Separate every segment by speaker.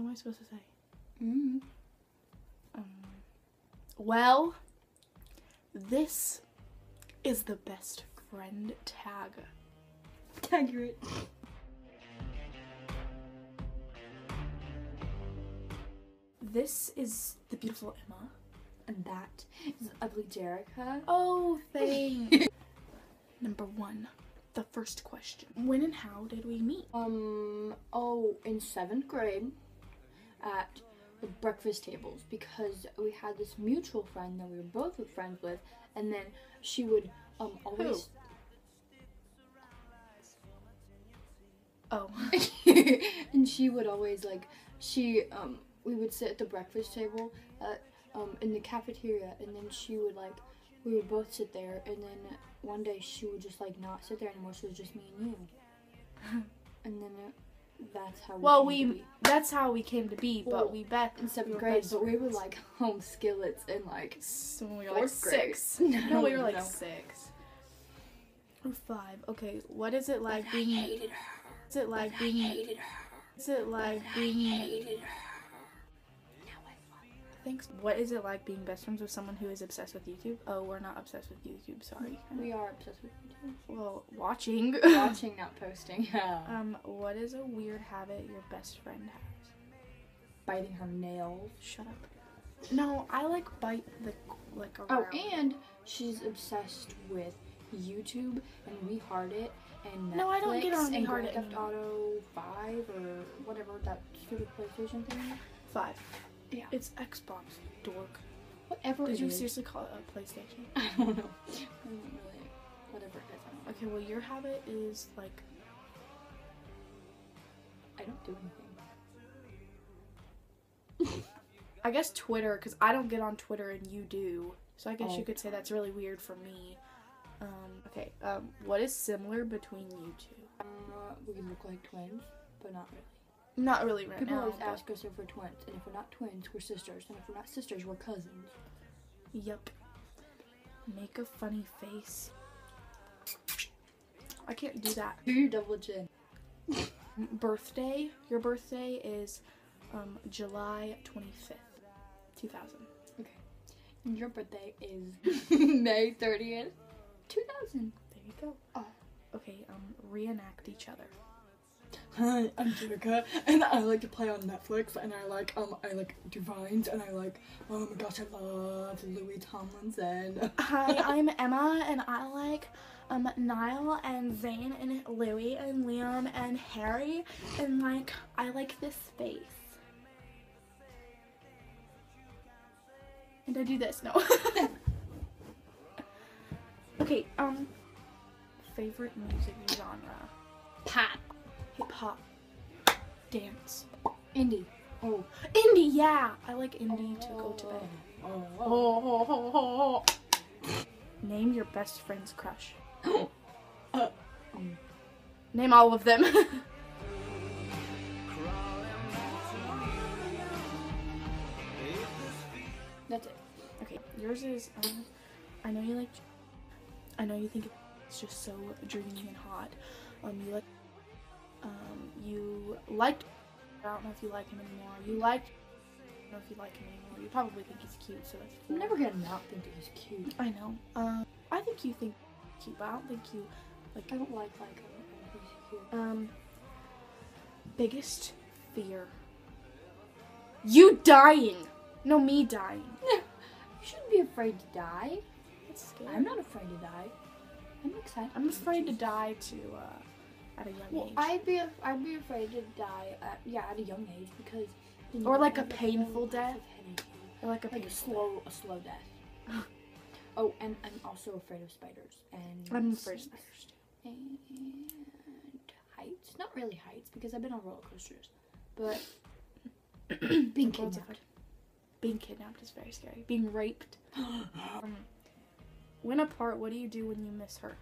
Speaker 1: What am I supposed to say?
Speaker 2: Mm-hmm.
Speaker 1: Well, this is the best friend tag.
Speaker 2: Accurate.
Speaker 1: This is the beautiful Emma.
Speaker 2: And that is ugly Jerica.
Speaker 1: Oh, thanks. Number 1. The first question. When and how did we meet?
Speaker 2: In 7th grade at the breakfast tables, because we had this mutual friend that we were both friends with, and then she would always...
Speaker 1: Oh.
Speaker 2: And she would always, like, we would sit at the breakfast table in the cafeteria, and then she would, like, we would both sit there, and then one day she would just, like, not sit there anymore. She was just me and you. And then that's how
Speaker 1: that's how we came to be, but we bet
Speaker 2: in 7th grade, but we were, like, home skillets in, like,
Speaker 1: so when we were like 6.
Speaker 2: No,
Speaker 1: we were like 6. Or 5. Okay, what is it like being...
Speaker 2: I hated her.
Speaker 1: Is it like being...
Speaker 2: hated her.
Speaker 1: Is it like being...
Speaker 2: hated her.
Speaker 1: Thanks. What is it like being best friends with someone who is obsessed with YouTube? Oh, we're not obsessed with YouTube, sorry.
Speaker 2: We are obsessed with YouTube.
Speaker 1: Well, watching.
Speaker 2: Watching, not posting.
Speaker 1: What is a weird habit your best friend has?
Speaker 2: Biting her nails.
Speaker 1: Shut up. No, I like bite the, like, around.
Speaker 2: Oh, and she's obsessed with YouTube and We Heart It and Netflix.
Speaker 1: No, I don't get on
Speaker 2: and
Speaker 1: We Heart
Speaker 2: Grand
Speaker 1: It
Speaker 2: Theft Auto 5 or whatever that stupid PlayStation thing is.
Speaker 1: 5.
Speaker 2: Yeah.
Speaker 1: It's Xbox, dork.
Speaker 2: Whatever
Speaker 1: Did
Speaker 2: it
Speaker 1: you
Speaker 2: is.
Speaker 1: seriously call it a PlayStation?
Speaker 2: I don't know. I don't really. Whatever it is. I don't know.
Speaker 1: Okay, well, your habit is, like...
Speaker 2: I don't do anything.
Speaker 1: I guess Twitter, because I don't get on Twitter and you do. So I guess you could say
Speaker 2: Okay.
Speaker 1: that's really weird for me. What is similar between you two?
Speaker 2: We look like twins, but not really.
Speaker 1: Not really right
Speaker 2: People
Speaker 1: now.
Speaker 2: always
Speaker 1: but-
Speaker 2: ask us if we're twins, and if we're not twins, we're sisters, and if we're not sisters, we're cousins.
Speaker 1: Yep. Make a funny face. I can't do that.
Speaker 2: Do your double chin.
Speaker 1: Birthday. Your birthday is July 25th, 2000.
Speaker 2: Okay. And your birthday is May 30th, 2000.
Speaker 1: There you go.
Speaker 2: Oh.
Speaker 1: Okay, reenact each other.
Speaker 2: Hi, I'm Jerica, and I like to play on Netflix, and I like do Vines, and I like, oh my gosh, I love Louis Tomlinson.
Speaker 1: Hi, I'm Emma, and I like Niall and Zayn and Louis and Liam and Harry, and like I like this face. And I do this, no. Okay, favorite music genre.
Speaker 2: Pop.
Speaker 1: Hip hop. Dance.
Speaker 2: Indie. Oh.
Speaker 1: Indie, yeah! I like indie to go to bed.
Speaker 2: Oh.
Speaker 1: Name your best friend's crush. Name all of them.
Speaker 2: That's it.
Speaker 1: Okay, yours is, I know you like, I know you think it's just so dreamy and hot. You liked, I don't know if you like him anymore. I don't know if you like him anymore. You probably think he's cute, so that's
Speaker 2: I'm never gonna not think that he's cute.
Speaker 1: I know. I think you think he's cute, but I don't think you, like,
Speaker 2: I don't like him. I think he's cute.
Speaker 1: Biggest fear. You dying. No, me dying.
Speaker 2: You shouldn't be afraid to die.
Speaker 1: That's scary.
Speaker 2: I'm not afraid to die. I'm excited.
Speaker 1: I'm afraid to die at a young age.
Speaker 2: I'd be afraid to die at a young age because then you
Speaker 1: Or like
Speaker 2: have
Speaker 1: a
Speaker 2: the
Speaker 1: painful
Speaker 2: whole
Speaker 1: death.
Speaker 2: massive headache.
Speaker 1: Or like a
Speaker 2: Like a slow death. Oh, and I'm also afraid of spiders and
Speaker 1: I'm afraid of spiders too.
Speaker 2: and heights. Not really heights because I've been on roller coasters, but being kidnapped.
Speaker 1: Being kidnapped is very scary. Being raped. When apart, what do you do when you miss her?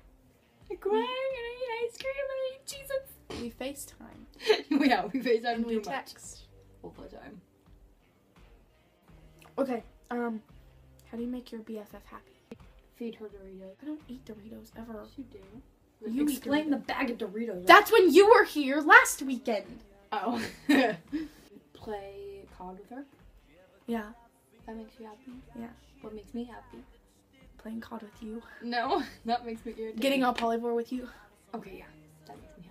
Speaker 2: I cry and I eat ice cream and I eat Jesus.
Speaker 1: We FaceTime.
Speaker 2: Yeah, we FaceTime
Speaker 1: And we
Speaker 2: too much
Speaker 1: text.
Speaker 2: all the time.
Speaker 1: Okay, how do you make your BFF happy?
Speaker 2: Feed her Doritos.
Speaker 1: I don't eat Doritos ever.
Speaker 2: Yes, you do.
Speaker 1: You eat
Speaker 2: explain the bag of Doritos.
Speaker 1: That's when you were here last weekend.
Speaker 2: Oh. play COD with her.
Speaker 1: Yeah.
Speaker 2: That makes you happy?
Speaker 1: Yeah.
Speaker 2: What makes me happy?
Speaker 1: Playing COD with you.
Speaker 2: No, that makes me irritated.
Speaker 1: Getting on Polyvore with you.
Speaker 2: Okay, yeah. That makes me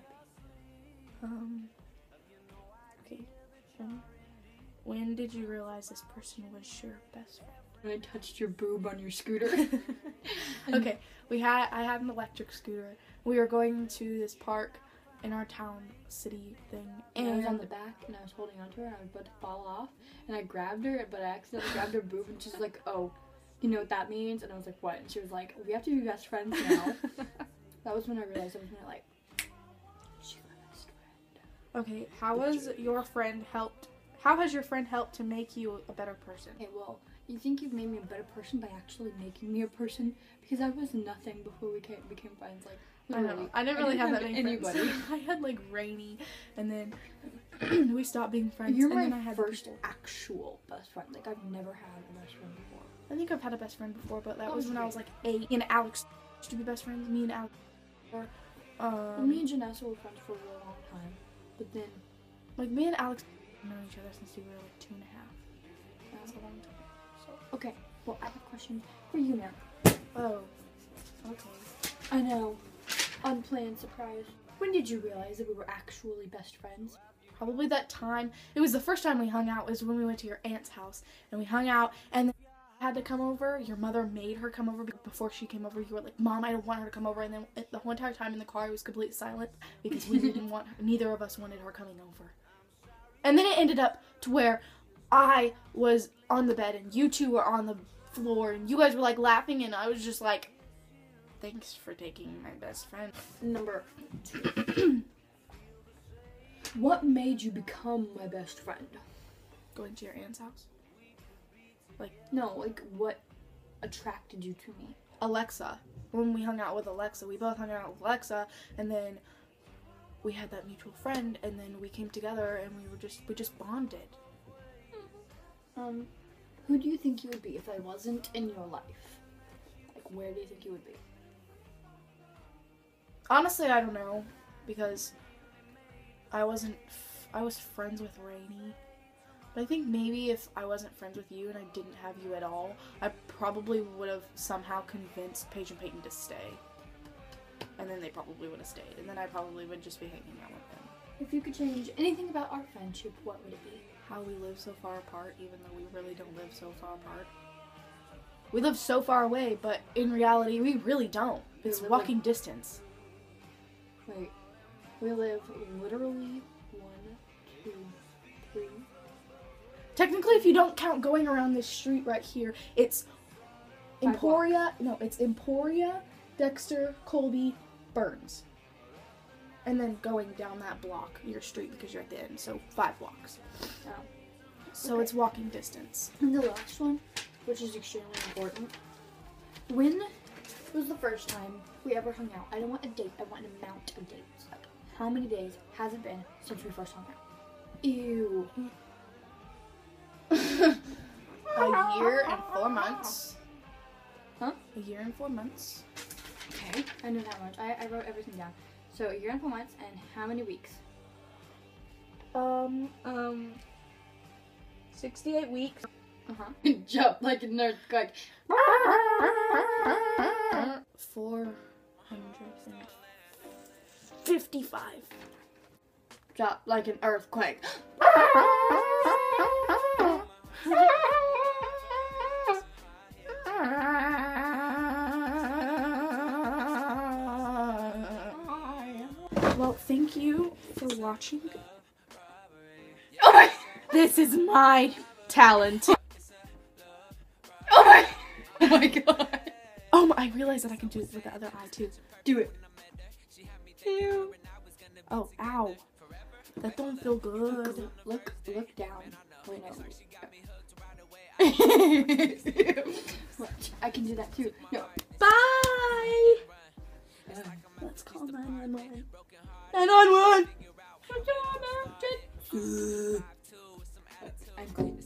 Speaker 2: happy.
Speaker 1: Okay. When did you realize this person was your best friend?
Speaker 2: When I touched your boob on your scooter.
Speaker 1: Okay, I had an electric scooter. We were going to this park in our town, city thing,
Speaker 2: and I was on the back and I was holding onto her and I was about to fall off and I grabbed her, but I accidentally grabbed her boob and she's like, oh, you know what that means? And I was like, what? And she was like, we have to be best friends now. That was when I realized I was gonna like, she's my best friend.
Speaker 1: Okay, how has your friend helped to make you a better person?
Speaker 2: Okay, well, you think you've made me a better person by actually making me a person? Because I was nothing before we became friends. Like,
Speaker 1: I know. I didn't really have that many friends. I had like Rainy, and then we stopped being friends.
Speaker 2: You're
Speaker 1: and
Speaker 2: my
Speaker 1: then I had
Speaker 2: first actual best friend. Like, I've never had a best friend before.
Speaker 1: I think I've had a best friend before, but that was when I was like 8. And Alex used to be best friends. Me and Alex.
Speaker 2: Well, me and Janessa were friends for a really long time, but then
Speaker 1: like me and Alex have known each other since we were like 2.5. That's a long time.
Speaker 2: So okay. Well, I have a question for you now.
Speaker 1: Oh. Okay.
Speaker 2: I know. Unplanned surprise. When did you realize that we were actually best friends?
Speaker 1: Probably that time. It was the first time we hung out was when we went to your aunt's house. And we hung out and then had to come over. Your mother made her come over before she came over. You were like, Mom, I don't want her to come over. And then the whole entire time in the car it was completely silent because we didn't want her. Neither of us wanted her coming over. And then it ended up to where I was on the bed and you two were on the floor and you guys were like laughing and I was just like, thanks for taking my best friend.
Speaker 2: Number 2. What made you become my best friend?
Speaker 1: Going to your aunt's house?
Speaker 2: No, like what attracted you to me?
Speaker 1: Alexa. When we hung out with Alexa, we both hung out with Alexa and then we had that mutual friend and then we came together and we just bonded.
Speaker 2: Who do you think you would be if I wasn't in your life? Like, where do you think you would be?
Speaker 1: Honestly, I don't know, because I was friends with Rainy. But I think maybe if I wasn't friends with you and I didn't have you at all, I probably would have somehow convinced Paige and Peyton to stay. And then they probably would have stayed, and then I probably would just be hanging out with them.
Speaker 2: If you could change anything about our friendship, what would it be?
Speaker 1: How we live so far apart, even though we really don't live so far apart. We live so far away, but in reality, we really don't. It's walking distance.
Speaker 2: Wait, we live literally 1, 2, 3.
Speaker 1: Technically, if you don't count going around this street right here, it's Emporia. No, it's Emporia, Dexter, Colby, Burns. And then going down that block, your street, because you're at the end, so 5 blocks.
Speaker 2: Oh.
Speaker 1: So
Speaker 2: Okay.
Speaker 1: it's walking distance.
Speaker 2: And the last one, which is extremely important. When was the first time we ever hung out? I don't want a date, I want an amount of dates. Like, how many days has it been since we first hung out? Ew.
Speaker 1: A year and 4 months.
Speaker 2: Huh?
Speaker 1: A year and 4 months.
Speaker 2: Okay, I know that much. I wrote everything down. So, a year and 4 months, and how many weeks?
Speaker 1: 68 weeks.
Speaker 2: Jump like a nerd, like
Speaker 1: 455.
Speaker 2: drop like an earthquake.
Speaker 1: Well, thank you for watching.
Speaker 2: Oh my!
Speaker 1: This is my talent.
Speaker 2: Oh my! Oh my god!
Speaker 1: Oh, I realized that I can do it with the other eye too.
Speaker 2: Do it.
Speaker 1: Ew. Oh, ow. That don't feel good.
Speaker 2: Look down. Wait, no. Watch, I can do that too. No.
Speaker 1: Bye! Let's call 911. 911!
Speaker 2: I'm clean.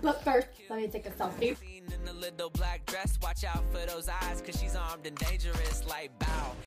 Speaker 2: But first, let me take a selfie.
Speaker 3: In a little black dress, watch out for those eyes, 'cause she's armed and dangerous like bow.